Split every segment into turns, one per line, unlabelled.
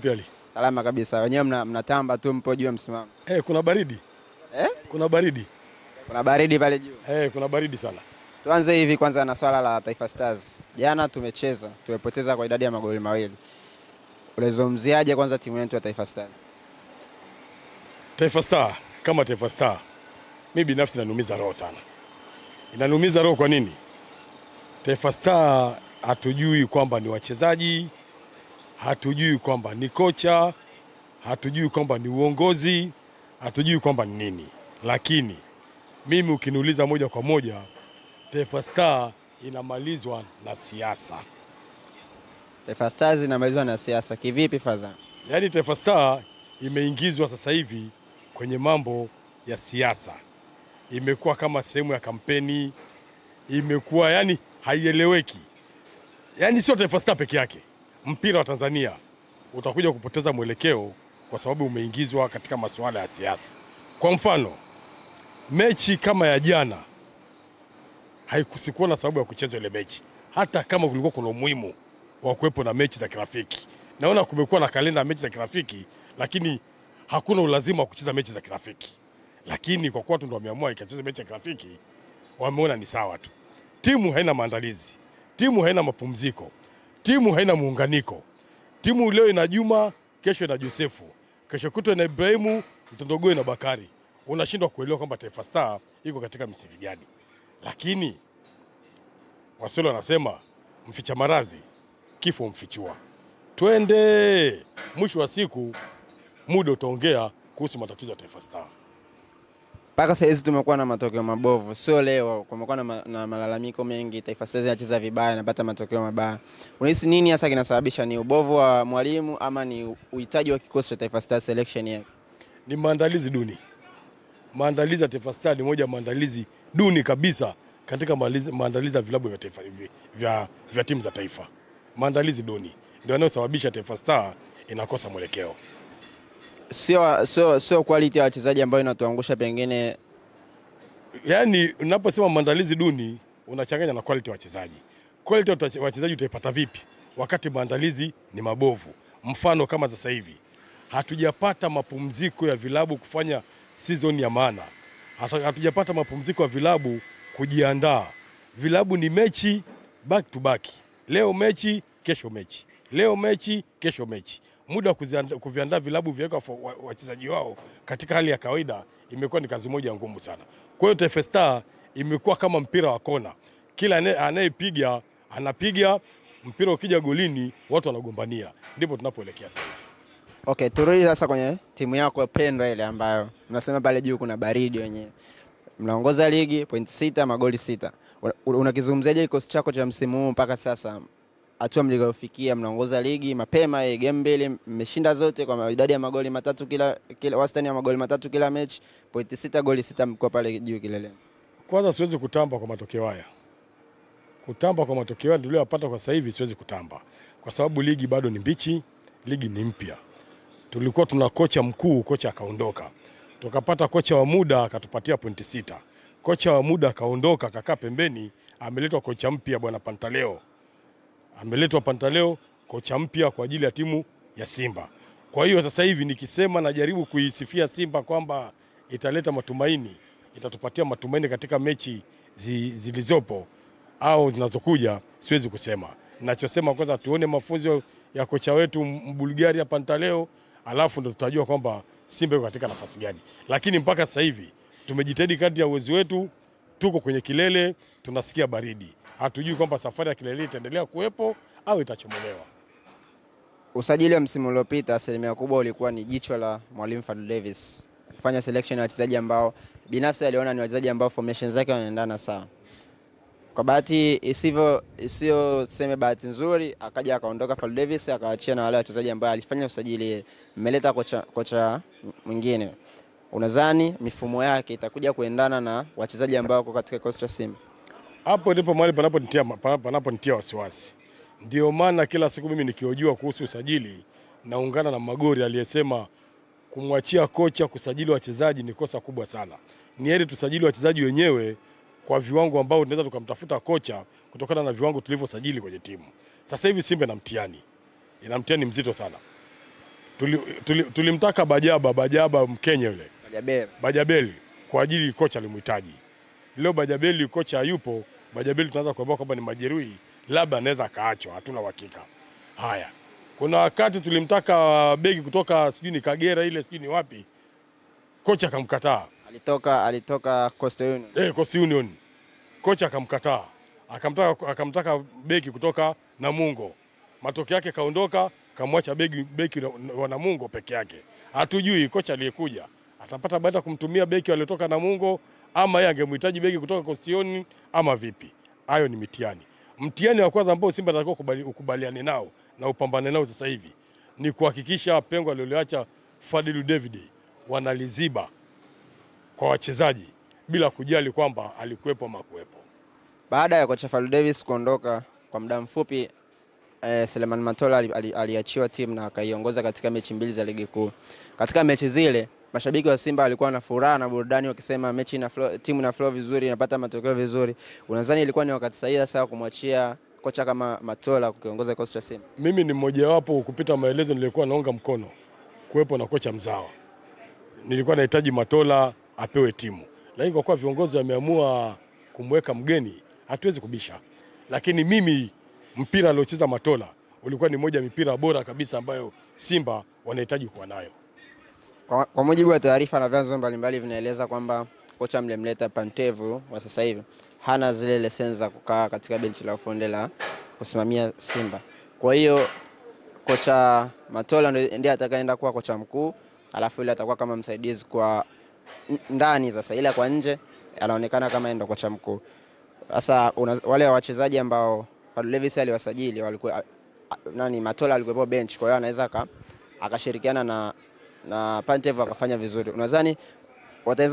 vipi hali?
Salama kabisa. Wenyewe mnatamba tu, mpo juu ya msimamo.
Kuna baridi. Kuna baridi.
Kuna baridi pale juu.
Kuna baridi sana.
Tuanze hivi kwanza na swala la Taifa Stars. Jana tumepoteza kwa idadi ya magoli 2. Unazungumziaje kwanza timu yetu ya Taifa Stars?
Taifa Star, kama Taifa Star, mimi binafsi inanumiza roho sana. Inanumiza roho kwa nini? Taifa Star hatujui kwamba ni wachezaji, hatujui kwamba ni kocha, hatujui kwamba ni uongozi, hatujui kwamba ni nini. Lakini mimi ukiniuliza moja kwa moja, Taifa Star inamalizwa na siasa.
Taifa Stars inamalizwa na siasa kivipi Fadha?
Yaani Taifa Star imeingizwa sasa hivi kwenye mambo ya siasa. Imekuwa kama sehemu ya kampeni, imekuwa yani haieleweki. Yaani sio Taifa Star peke yake. Mpira wa Tanzania utakuja kupoteza mwelekeo kwa sababu umeingizwa katika masuala ya siasa. Kwa mfano, mechi kama ya jana haikusikuwa na sababu ya kuchezwa ile mechi. Hata kama kulikuwa kuna umuhimu wa kuwepo na mechi za kirafiki. Naona kumekuwa na kalenda ya mechi za kirafiki, lakini hakuna ulazima wa kucheza mechi za kirafiki. Lakini kwa kuwa tu ndio wameamua ikacheze mechi ya kirafiki, wameona ni sawa tu. Timu haina maandalizi, timu haina mapumziko, timu haina muunganiko. Timu leo ina Juma, kesho ina Josefu, kesho kutwa ina Ibrahimu, Mtondogoe na Bakari. Unashindwa kuelewa kwamba Taifa Star iko katika misingi gani. Lakini Waswahili wanasema mficha maradhi kifo mfichua. Twende, mwisho wa siku muda utaongea kuhusu matatizo ya Taifa Star.
Paka sasa hizi tumekuwa na matokeo mabovu. Sio leo kumekuwa na malalamiko mengi, Taifa Stars inacheza vibaya, inapata matokeo mabaya. Unahisi nini hasa kinasababisha? Ni ubovu wa mwalimu ama ni uhitaji wa kikosi cha Taifa Stars selection yake?
Ni maandalizi duni. Maandalizi ya Taifa Stars ni moja maandalizi duni kabisa katika maandalizi ya vilabu vya taifa vya timu za taifa. Maandalizi duni ndio yanayosababisha Taifa Star inakosa mwelekeo.
Sio quality ya wachezaji ambayo inatuangusha pengine.
Yaani unaposema maandalizi duni unachanganya na quality ya wachezaji. Quality ya wachezaji utaipata vipi wakati maandalizi ni mabovu? Mfano kama sasa hivi hatujapata mapumziko ya vilabu kufanya season ya maana. Hatujapata mapumziko ya vilabu kujiandaa. Vilabu ni mechi back to back. Leo mechi, kesho mechi. Leo mechi, kesho mechi. Muda kuviandaa vilabu viweka wachezaji wao katika hali ya kawaida imekuwa ni kazi moja ngumu sana. Kwa hiyo Taifa Star imekuwa kama mpira wa kona. Kila anayepiga anapiga, mpira ukija golini watu wanagombania. Ndipo tunapoelekea sasa.
Okay, turudi sasa kwenye timu yako pendwa ile ambayo unasema pale juu kuna baridi wenyewe. Mnaongoza ligi point 6, magoli 6. Unakizungumziaje kikosi chako cha msimu huu mpaka sasa? Hatua mlikofikia, mnaongoza ligi mapema, game 2 mmeshinda zote kwa idadi ya magoli 3 kila wastani ya magoli 3 kila mechi, point 6, goli 6, mko pale juu kileleni.
Kwanza siwezi kutamba kwa matokeo haya. Kutamba kwa matokeo ndio yapata kwa sasa hivi siwezi kutamba. Kwa sababu ligi bado ni mbichi, ligi ni mpya. Tulikuwa tuna kocha mkuu, kocha akaondoka. Tukapata kocha wa muda akatupatia point 6. Kocha wa muda akaondoka, akakaa pembeni, ameletwa kocha mpya bwana Pantaleo. Ameletwa Pantaleo, kocha mpya kwa ajili ya timu ya Simba. Kwa hiyo sasa hivi nikisema najaribu kuisifia Simba kwamba italeta matumaini, itatupatia matumaini katika mechi zilizopo au zinazokuja, siwezi kusema. Ninachosema kwanza tuone mafunzo ya kocha wetu Mbulgaria Pantaleo, alafu ndo tutajua kwamba Simba iko katika nafasi gani. Lakini mpaka sasa hivi tumejitahidi kadri ya uwezo wetu, tuko kwenye kilele, tunasikia baridi. Hatujui kwamba safari ya kilele itaendelea kuwepo au itachomolewa.
Usajili wa msimu uliopita asilimia kubwa ulikuwa ni jicho la mwalimu Fadlu Davis kufanya selection ya wachezaji ambao binafsi aliona ni wachezaji ambao formation zake wanaendana sawa. Kwa bahati isiyo tuseme bahati nzuri, akaja akaondoka Fadlu Davis akaachia na wale wachezaji ambao alifanya usajili, mmeleta kocha mwingine. Unadhani mifumo yake itakuja kuendana na wachezaji ambao wako katika kikosi cha Simba?
Hapo ndipo mahali panaponitia wasiwasi. Ndio maana kila siku mimi nikiojua kuhusu usajili naungana na Magori aliyesema kumwachia kocha kusajili wachezaji ni kosa kubwa sana. Ni heri tusajili wachezaji wenyewe kwa viwango ambao tunaweza tukamtafuta kocha kutokana na viwango tulivyosajili kwenye timu. Sasa hivi Simba ina mtihani mzito sana. tulimtaka Bajaba Mkenya yule. Bajabeli kwa ajili kocha alimhitaji. Leo Bajabeli kocha hayupo, Bajabeli tunaanza kuambia kwamba ni majeruhi, labda anaweza kaachwa, hatuna uhakika. Haya. Kuna wakati tulimtaka beki kutoka sijui ni Kagera ile sijui ni wapi. Kocha akamkataa.
Alitoka Coastal Union.
Coastal Union. Kocha akamkataa. Akamtaka beki kutoka Namungo. Matokeo yake kaondoka, kamwacha beki wa Namungo peke yake. Hatujui kocha aliyekuja atapata baada ya kumtumia beki waliotoka Namungo, ama yeye angemhitaji beki kutoka Coastal Union ama vipi. Hayo ni mitihani. Mtihani wa kwanza ambao Simba anatakiwa ukubaliane nao na upambane nao sasa hivi ni kuhakikisha pengo aliloacha Fadlu David wanaliziba kwa wachezaji bila kujali kwamba alikuwepo ama kuwepo.
Baada ya kocha Fadlu Davis kuondoka kwa muda mfupi, Selemani Matola aliachiwa timu na akaiongoza katika mechi 2 za ligi kuu. Katika mechi zile mashabiki wa Simba walikuwa na furaha na burudani wakisema mechi timu ina flow vizuri, inapata matokeo vizuri. Unadhani ilikuwa ni wakati sahihi sasa kumwachia kocha kama Matola kukiongoza kikosi cha Simba?
Mimi ni mmoja wapo kupita maelezo nilikuwa naunga mkono kuwepo na kocha mzawa. Nilikuwa nahitaji Matola apewe timu. Lakini kwa kuwa viongozi wameamua kumweka mgeni, hatuwezi kubisha. Lakini mimi mpira aliocheza Matola ulikuwa ni moja mipira bora kabisa ambayo Simba wanahitaji kuwa nayo.
Kwa mujibu wa taarifa na vyanzo mbalimbali vinaeleza kwamba kocha mlemleta Pantevu wa sasa hivi hana zile leseni za kukaa katika benchi la ufundi la kusimamia Simba. Kwa hiyo kocha Matola ndiye atakayeenda kuwa kocha mkuu, alafu ile atakuwa kama msaidizi kwa ndani sasa, ila kwa nje anaonekana kama ndio kocha mkuu. Sasa wale wachezaji ambao Fadlu Davis aliwasajili walikuwa Matola alikuwa bench, kwa hiyo anaweza akashirikiana na Pantev akafanya vizuri. Unadhani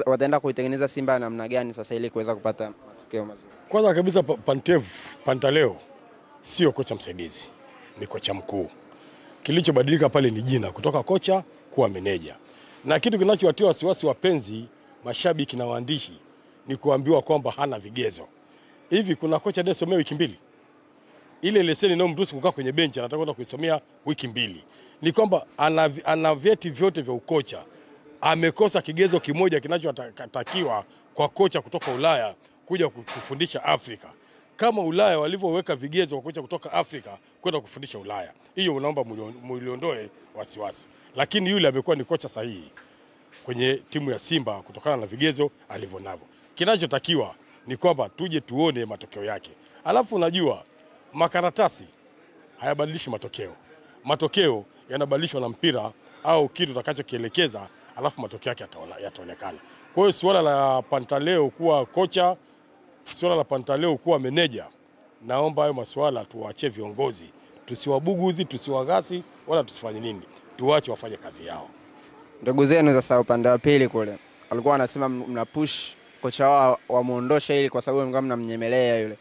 wataenda kuitengeneza Simba namna gani sasa ili kuweza kupata matokeo mazuri?
Kwanza kabisa Pantaleo sio kocha msaidizi, ni kocha mkuu. Kilichobadilika pale ni jina kutoka kocha kuwa meneja. Na kitu kinachowatia wasiwasi wapenzi, mashabiki na waandishi ni kuambiwa kwamba hana vigezo. Hivi kuna kocha anayesomea wiki 2? Ile leseni ndio mruhusu kukaa kwenye benchi anataka kwenda kuisomea wiki 2. Ni kwamba ana vyeti vyote vya ukocha. Amekosa kigezo kimoja kinachotakiwa kwa kocha kutoka Ulaya kuja kufundisha Afrika. Kama Ulaya walivyoweka vigezo kwa kocha kutoka Afrika kwenda kufundisha Ulaya. Hiyo unaomba muliondoe wasiwasi. Lakini yule amekuwa ni kocha sahihi kwenye timu ya Simba kutokana na vigezo alivyonavyo. Kinachotakiwa ni kwamba tuje tuone matokeo yake. Alafu unajua makaratasi hayabadilishi matokeo. Matokeo yanabadilishwa na mpira au kitu utakachokielekeza, alafu matokeo yake yataonekana. Kwa hiyo suala la Pantaleo kuwa kocha, suala la Pantaleo kuwa meneja, naomba hayo masuala tuwaachie viongozi. Tusiwabugudhi, tusiwagasi wala tusifanye nini. Tuache wafanye kazi yao.
Ndugu zenu sasa upande wa pili kule walikuwa wanasema mna push kocha wao wamuondoshe ili kwa sababu mngam mnamnyemelea yule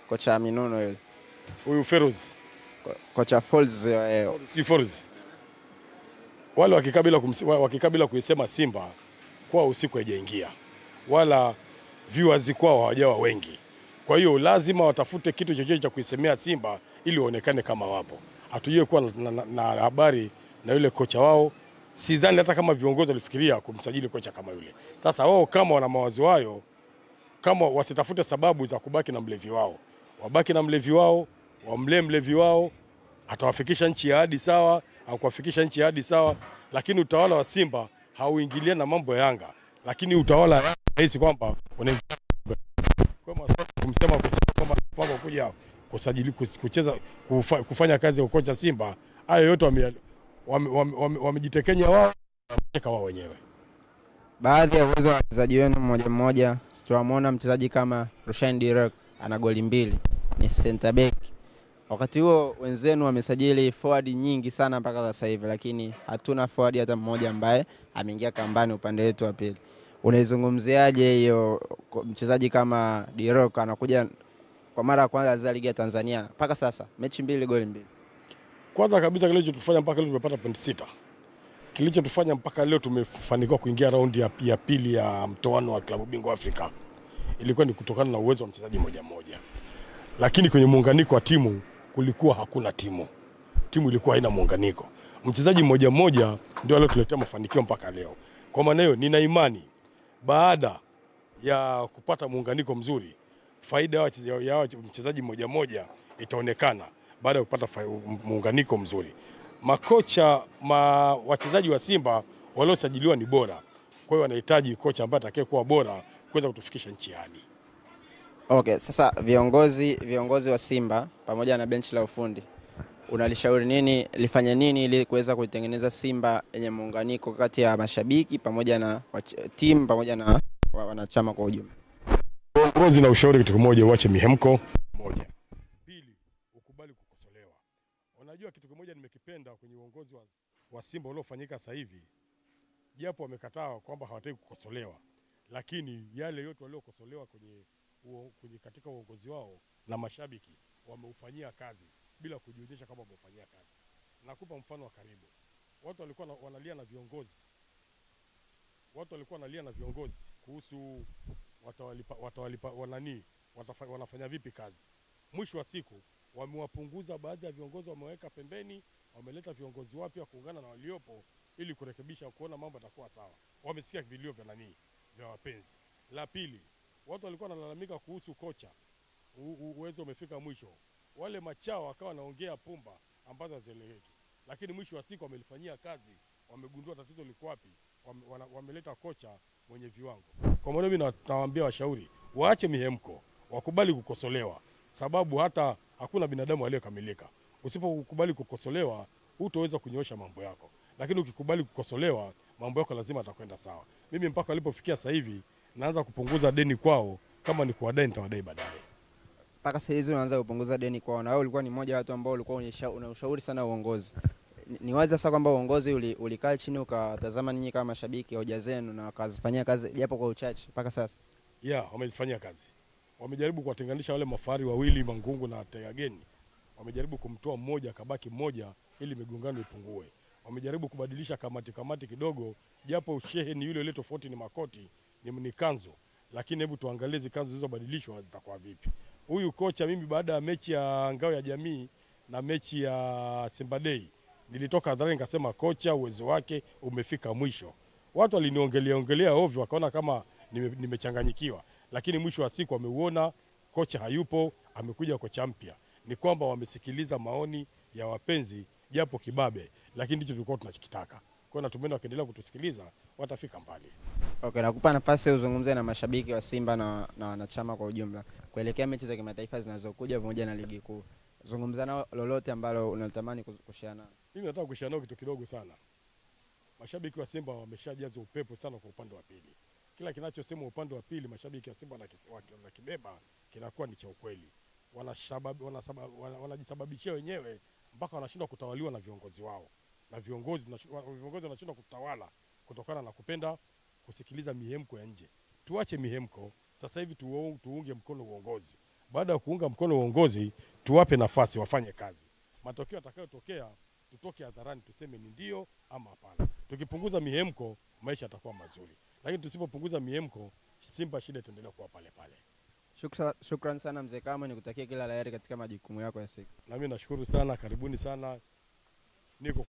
kocha Minuno yule.
Huyu Feroz,
kocha Folz
wale wakikabila kuisema Simba kwa usiku haijaingia, wala viewers kwao hawajawa wengi. Kwa hiyo lazima watafute kitu chochote cha kuisemea Simba ili waonekane kama wapo. Hatujue kuwa na habari na yule kocha wao. Sidhani hata kama viongozi walifikiria kumsajili kocha kama yule. Sasa wao kama wana mawazo hayo, kama wasitafute sababu za kubaki na mlevi wao. Wabaki na mlevi wao, wamlee mlevi wao, atawafikisha nchi ya hadi sawa, au kuwafikisha nchi ya hadi sawa, lakini utawala wa Simba hauingilia na mambo ya Yanga. Lakini utawala wa Yanga kwamba unaingilia kwa maswala kumsema kocha kwamba kuja kusajili kucheza kufanya kazi ya kocha Simba, hayo yote wamejitekenya wao wenyewe.
Baadhi ya uwezo wa wachezaji wenu mmoja tunamuona mchezaji kama Rushain Direk ana goli 2, ni center back. Wakati huo wenzenu wamesajili forward nyingi sana mpaka sasa hivi, lakini hatuna forward hata mmoja ambaye ameingia kambani upande wetu wa pili. Unaizungumziaje hiyo mchezaji kama Direk anakuja kwa mara ya kwanza za ligi ya Tanzania mpaka sasa mechi 2 goli 2?
Kwanza kabisa kilichotufanya mpaka leo tumepata point 6. Kilichotufanya mpaka leo tumefanikiwa kuingia raundi ya pili ya mtoano wa klabu bingwa Afrika ilikuwa ni kutokana na uwezo wa mchezaji mmoja. Lakini kwenye muunganiko wa timu kulikuwa hakuna timu. Timu ilikuwa haina muunganiko. mchezaji mmoja mmoja ndio aliotuletea mafanikio mpaka leo. Kwa maana hiyo nina imani baada ya kupata muunganiko mzuri, faida ya mchezaji mmoja mmoja itaonekana baada ya kupata muunganiko mzuri. Makocha wachezaji wa Simba waliosajiliwa ni bora. Kwa hiyo wanahitaji kocha ambaye atakayekuwa bora kuweza kutufikisha nchi hadi.
Okay, sasa viongozi wa Simba pamoja na benchi la ufundi, unalishauri nini, lifanye nini ili kuweza kuitengeneza Simba yenye muunganiko kati ya mashabiki pamoja na timu pamoja na wanachama kwa ujumla?
Uongozi na ushauri kitu kimoja, uache mihemko moja. Pili, ukubali kukosolewa. Unajua kitu kimoja nimekipenda kwenye uongozi wa Simba uliofanyika sasa hivi, japo wamekataa kwamba hawataki kukosolewa, lakini yale yote waliokosolewa katika uongozi wao na mashabiki wameufanyia kazi bila kujionyesha kama wameufanyia kazi. Nakupa mfano wa karibu. Watu walikuwa wanalia na viongozi kuhusu wanafanya vipi kazi. Mwisho wa siku wamewapunguza baadhi ya viongozi, wameweka pembeni, wameleta viongozi wapya kuungana na waliopo ili kurekebisha, kuona mambo yatakuwa sawa. Wamesikia vilio vya wapenzi. La pili, watu walikuwa wanalalamika kuhusu kocha, uwezo umefika mwisho. Wale machao wakawa wanaongea pumba ambazo hazieleweki, lakini mwisho wa siku wamelifanyia kazi, wamegundua tatizo liko wapi, wameleta kocha mwenye viwango. Kwa maana mimi nawaambia washauri waache mihemko, wakubali kukosolewa, sababu hata hakuna binadamu aliyekamilika. Usipokubali kukosolewa hutaweza kunyoosha mambo yako, lakini ukikubali kukosolewa mambo yako lazima atakwenda sawa. Mimi mpaka walipofikia sasa hivi naanza kupunguza deni kwao, kama ni kuwadai nitawadai baadaye.
Mpaka sasa hizi unaanza kupunguza deni kwao, na wewe ulikuwa ni mmoja wa watu ambao ulikuwa unashauri sana uongozi. Ni wazi sasa kwamba uongozi ulikaa chini ukatazama ninyi kama mashabiki hoja zenu na wakazifanyia kazi japo kwa uchache mpaka sasa.
Wamefanyia kazi. Wamejaribu kuwatenganisha wale mafari wawili, Mangungu na Tegageni. Wamejaribu kumtoa mmoja kabaki mmoja ili migongano ipungue. Wamejaribu kubadilisha kamati kidogo, japo shehe ni yule tofauti ni makoti, ni kanzu. Lakini hebu tuangalie hizo kanzu zilizobadilishwa zitakuwa vipi. Huyu kocha, mimi baada ya mechi ya Ngao ya Jamii na mechi ya Simba Day nilitoka hadharani nikasema kocha uwezo wake umefika mwisho. Watu waliniongelea ovyo, wakaona kama nimechanganyikiwa, lakini mwisho wa siku wameuona kocha hayupo, amekuja kocha mpya. Ni kwamba wamesikiliza maoni ya wapenzi japo kibabe, lakini ndicho tulikuwa tunachokitaka. Kwa hiyo natumaini wakiendelea kutusikiliza watafika mbali.
Okay, nakupa nafasi uzungumzie na mashabiki wa Simba na wanachama kwa ujumla kuelekea mechi za kimataifa zinazokuja pamoja na ligi kuu. Zungumza nao lolote ambalo unatamani kushare nao.
Mimi nataka kushare nao kitu kidogo sana. Mashabiki wa Simba wameshajaza upepo sana kwa upande wa pili. Kila kinachosema upande wa pili mashabiki wa Simba na kibeba kinakuwa ni cha ukweli. Wanajisababishia wenyewe mpaka wanashindwa kutawaliwa na viongozi wao. Na viongozi wanashindwa kutawala kutokana na kupenda kusikiliza mihemko ya nje. Tuache mihemko. Sasa hivi tuunge mkono uongozi. Baada ya kuunga mkono uongozi, tuwape nafasi wafanye kazi. Matokeo yatakayotokea tutoke hadharani tuseme ni ndio ama hapana. Tukipunguza mihemko maisha yatakuwa mazuri. Lakini tusipopunguza mihemko Simba shida itaendelea kuwa pale pale.
Shukrani sana mzee Kama, nikutakia kila laheri katika majukumu yako ya siku.
Na mimi nashukuru sana, karibuni sana. Niko